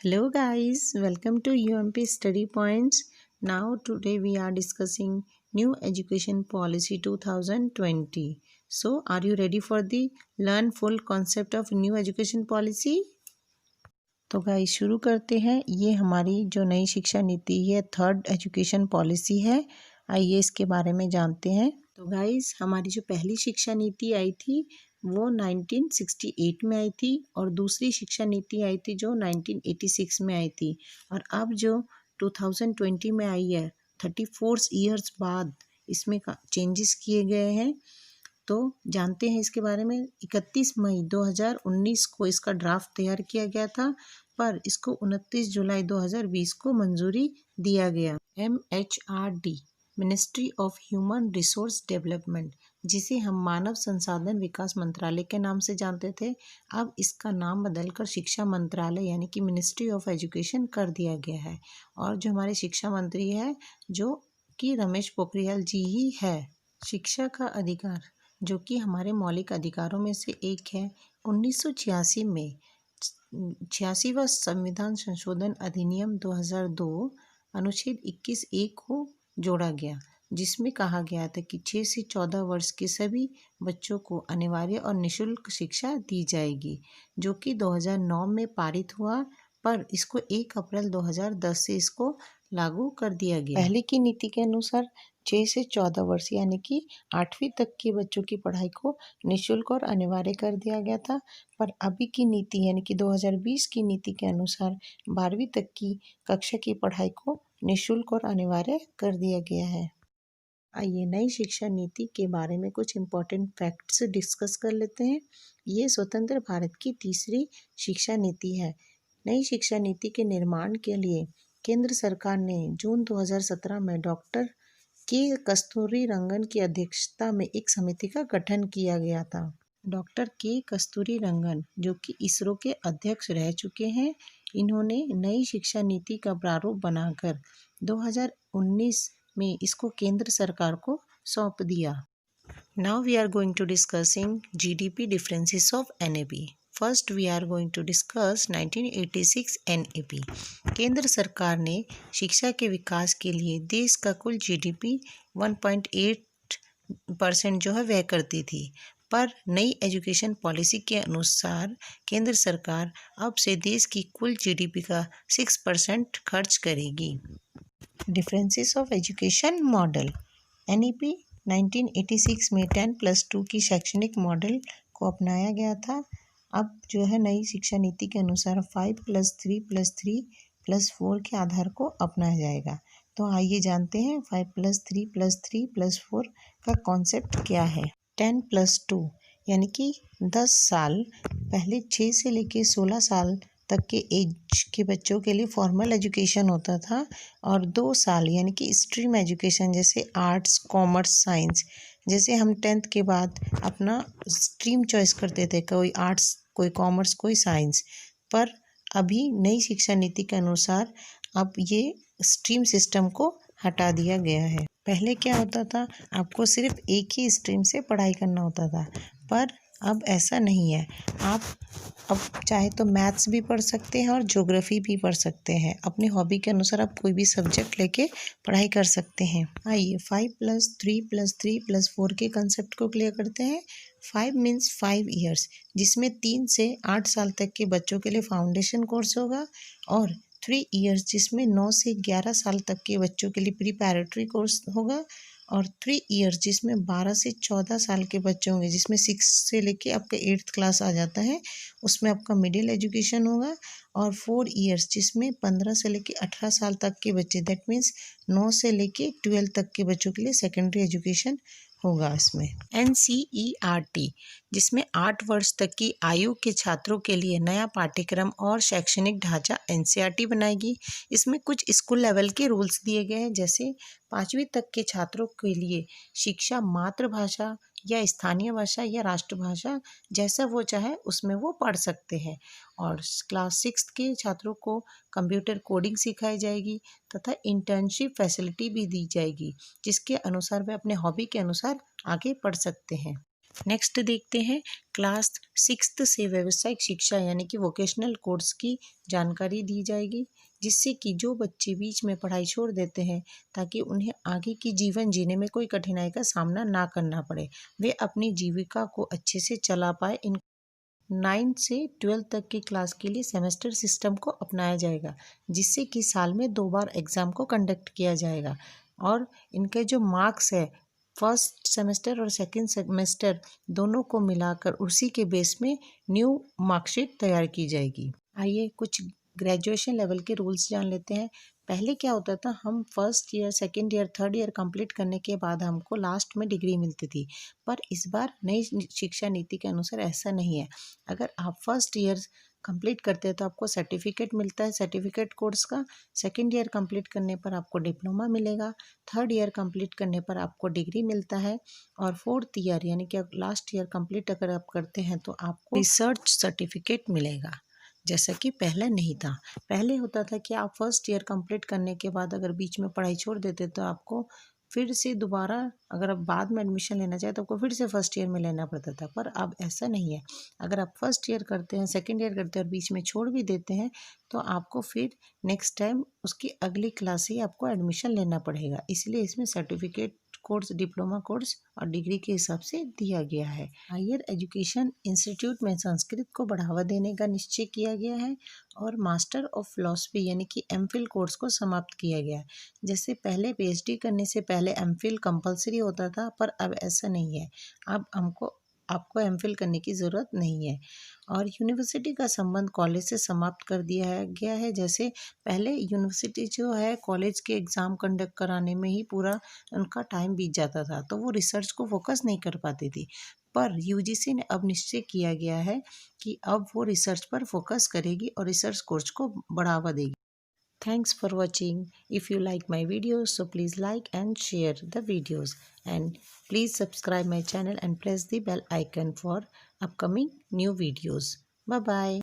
Hello guys, welcome to UMP Study Points. Now today we are discussing New Education Policy 2020. So are you ready for the learn full concept of New Education Policy? तो guys शुरू करते हैं। ये हमारी जो नई शिक्षा नीति है, थर्ड एजुकेशन पॉलिसी है। आइए इसके बारे में जानते हैं। तो गाइस हमारी जो पहली शिक्षा नीति आई थी वो 1968 में आई थी और दूसरी शिक्षा नीति आई थी जो 1986 में आई थी। और अब जो 2020 में आई है, 34 ईयर्स बाद इसमें चेंजेस किए गए हैं। तो जानते हैं इसके बारे में। 31 मई 2019 को इसका ड्राफ्ट तैयार किया गया था, पर इसको 29 जुलाई 2020 को मंजूरी दिया गया। MHRD ministry of human resource development, जिसे हम मानव संसाधन विकास मंत्रालय के नाम से जानते थे, अब इसका नाम बदलकर शिक्षा मंत्रालय यानी कि मिनिस्ट्री ऑफ एजुकेशन कर दिया गया है। और जो हमारे शिक्षा मंत्री है जो कि रमेश पोखरियाल जी ही है। शिक्षा का अधिकार जो कि हमारे मौलिक अधिकारों में से एक है, 1986 में 86वां संविधान संशोधन अधिनियम 2002 अनुच्छेद 21(a) को जोड़ा गया, जिसमें कहा गया था कि 6 से 14 वर्ष के सभी बच्चों को अनिवार्य और निःशुल्क शिक्षा दी जाएगी, जो कि 2009 में पारित हुआ, पर इसको 1 अप्रैल 2010 से इसको लागू कर दिया गया। पहले की नीति के अनुसार 6 से 14 वर्ष यानी कि 8वीं तक के बच्चों की पढ़ाई को निःशुल्क और अनिवार्य कर दिया गया था, पर अभी की नीति यानी कि 2020 की नीति के अनुसार 12वीं तक की कक्षा की पढ़ाई को निःशुल्क और अनिवार्य कर दिया गया है। आइए नई शिक्षा नीति के बारे में कुछ इम्पोर्टेंट फैक्ट्स डिस्कस कर लेते हैं। ये स्वतंत्र भारत की तीसरी शिक्षा नीति है। नई शिक्षा नीति के निर्माण के लिए केंद्र सरकार ने जून 2017 में डॉक्टर के कस्तूरी रंगन की अध्यक्षता में एक समिति का गठन किया गया था। डॉक्टर के कस्तूरी रंगन जो कि इसरो के अध्यक्ष रह चुके हैं, इन्होंने नई शिक्षा नीति का प्रारूप बनाकर 2019 में इसको केंद्र सरकार को सौंप दिया। Now we are going to discussing GDP differences of NAP। First we are going to discuss 1986 NAP। केंद्र सरकार ने शिक्षा के विकास के लिए देश का कुल GDP 1.8% जो है वह करती थी, पर नई एजुकेशन पॉलिसी के अनुसार केंद्र सरकार अब से देश की कुल GDP का 6% खर्च करेगी। Differences of education model. NEP 1986 में 10+2 की शैक्षणिक मॉडल को अपनाया गया था। अब जो है नई शिक्षा नीति के अनुसार 5+3+3+4 के आधार को अपनाया जाएगा। तो आइए जानते हैं 5+3+3+4 का कॉन्सेप्ट क्या है। 10+2 यानी कि 10 साल पहले 6 से लेके 16 साल तक के एज के बच्चों के लिए फॉर्मल एजुकेशन होता था, और 2 साल यानी कि स्ट्रीम एजुकेशन जैसे आर्ट्स, कॉमर्स, साइंस, जैसे हम 10th के बाद अपना स्ट्रीम चॉइस करते थे, कोई आर्ट्स, कोई कॉमर्स, कोई साइंस, पर अभी नई शिक्षा नीति के अनुसार अब ये स्ट्रीम सिस्टम को हटा दिया गया है। पहले क्या होता था, आपको सिर्फ एक ही स्ट्रीम से पढ़ाई करना होता था, पर अब ऐसा नहीं है। आप अब चाहे तो मैथ्स भी पढ़ सकते हैं और ज्योग्राफी भी पढ़ सकते हैं। अपनी हॉबी के अनुसार आप कोई भी सब्जेक्ट लेके पढ़ाई कर सकते हैं। आइए 5+3+3+4 के कंसेप्ट को क्लियर करते हैं। 5 मीन्स 5 ईयर्स, जिसमें 3 से 8 साल तक के बच्चों के लिए फाउंडेशन कोर्स होगा, और 3 ईयर्स जिसमें 9 से 11 साल तक के बच्चों के लिए प्रिपैरेटरी कोर्स होगा, और 3 ईयर्स जिसमें 12 से 14 साल के बच्चे होंगे, जिसमें 6 से लेके आपका 8th क्लास आ जाता है, उसमें आपका मिडिल एजुकेशन होगा, और 4 ईयर्स जिसमें 15 से लेके 18 साल तक के बच्चे, दैट मीन्स 9 से लेके 12 तक के बच्चों के लिए सेकेंडरी एजुकेशन होगा। इसमें NCERT जिसमें 8 वर्ष तक की आयु के छात्रों के लिए नया पाठ्यक्रम और शैक्षणिक ढांचा NCERT बनाएगी। इसमें कुछ स्कूल लेवल के रूल्स दिए गए हैं, जैसे 5वीं तक के छात्रों के लिए शिक्षा मातृभाषा या स्थानीय भाषा या राष्ट्रभाषा, जैसा वो चाहे उसमें वो पढ़ सकते हैं, और क्लास 6 के छात्रों को कंप्यूटर कोडिंग सिखाई जाएगी तथा इंटर्नशिप फैसिलिटी भी दी जाएगी, जिसके अनुसार वे अपने हॉबी के अनुसार आगे पढ़ सकते हैं। नेक्स्ट देखते हैं क्लास 6th से व्यावसायिक शिक्षा यानी कि वोकेशनल कोर्स की जानकारी दी जाएगी, जिससे कि जो बच्चे बीच में पढ़ाई छोड़ देते हैं ताकि उन्हें आगे की जीवन जीने में कोई कठिनाई का सामना ना करना पड़े, वे अपनी जीविका को अच्छे से चला पाए। इन 9 से 12 तक की क्लास के लिए सेमेस्टर सिस्टम को अपनाया जाएगा, जिससे कि साल में 2 बार एग्ज़ाम को कंडक्ट किया जाएगा और इनके जो मार्क्स है फर्स्ट सेमेस्टर और सेकंड सेमेस्टर दोनों को मिलाकर उसी के बेस में न्यू मार्कशीट तैयार की जाएगी। आइए कुछ ग्रेजुएशन लेवल के रूल्स जान लेते हैं। पहले क्या होता था, हम first year second year third year complete करने के बाद हमको लास्ट में डिग्री मिलती थी, पर इस बार नई शिक्षा नीति के अनुसार ऐसा नहीं है। अगर आप फर्स्ट ईयर कंप्लीट करते हैं तो आपको सर्टिफिकेट मिलता है सर्टिफिकेट कोर्स का, सेकंड ईयर कंप्लीट करने पर आपको डिप्लोमा मिलेगा, थर्ड ईयर कंप्लीट करने पर आपको डिग्री मिलता है और फोर्थ ईयर यानी कि लास्ट ईयर कंप्लीट अगर आप करते हैं तो आपको रिसर्च सर्टिफिकेट मिलेगा, जैसा कि पहले नहीं था। पहले होता था कि आप फर्स्ट ईयर कंप्लीट करने के बाद अगर बीच में पढ़ाई छोड़ देते तो आपको फिर से दोबारा अगर आप बाद में एडमिशन लेना चाहें तो आपको फिर से फर्स्ट ईयर में लेना पड़ता था, पर अब ऐसा नहीं है। अगर आप फर्स्ट ईयर करते हैं सेकंड ईयर करते हैं और बीच में छोड़ भी देते हैं तो आपको फिर नेक्स्ट टाइम उसकी अगली क्लास से ही आपको एडमिशन लेना पड़ेगा, इसलिए इसमें सर्टिफिकेट कोर्स डिप्लोमा कोर्स और डिग्री के हिसाब से दिया गया है। हायर एजुकेशन इंस्टीट्यूट में संस्कृत को बढ़ावा देने का निश्चय किया गया है और मास्टर ऑफ फिलॉसफी यानी कि एमफिल कोर्स को समाप्त किया गया है। जैसे पहले पीएचडी करने से पहले एमफिल कंपलसरी होता था, पर अब ऐसा नहीं है। अब आपको एमफिल करने की ज़रूरत नहीं है और यूनिवर्सिटी का संबंध कॉलेज से समाप्त कर दिया गया है। जैसे पहले यूनिवर्सिटी जो है कॉलेज के एग्ज़ाम कंडक्ट कराने में ही पूरा उनका टाइम बीत जाता था, तो वो रिसर्च को फोकस नहीं कर पाती थी, पर यूजीसी ने अब निश्चय किया गया है कि अब वो रिसर्च पर फोकस करेगी और रिसर्च कोर्स को बढ़ावा देगी। Thanks for watching. If you like my videos, so please like and share the videos, and please subscribe my channel and press the bell icon for upcoming new videos. Bye bye.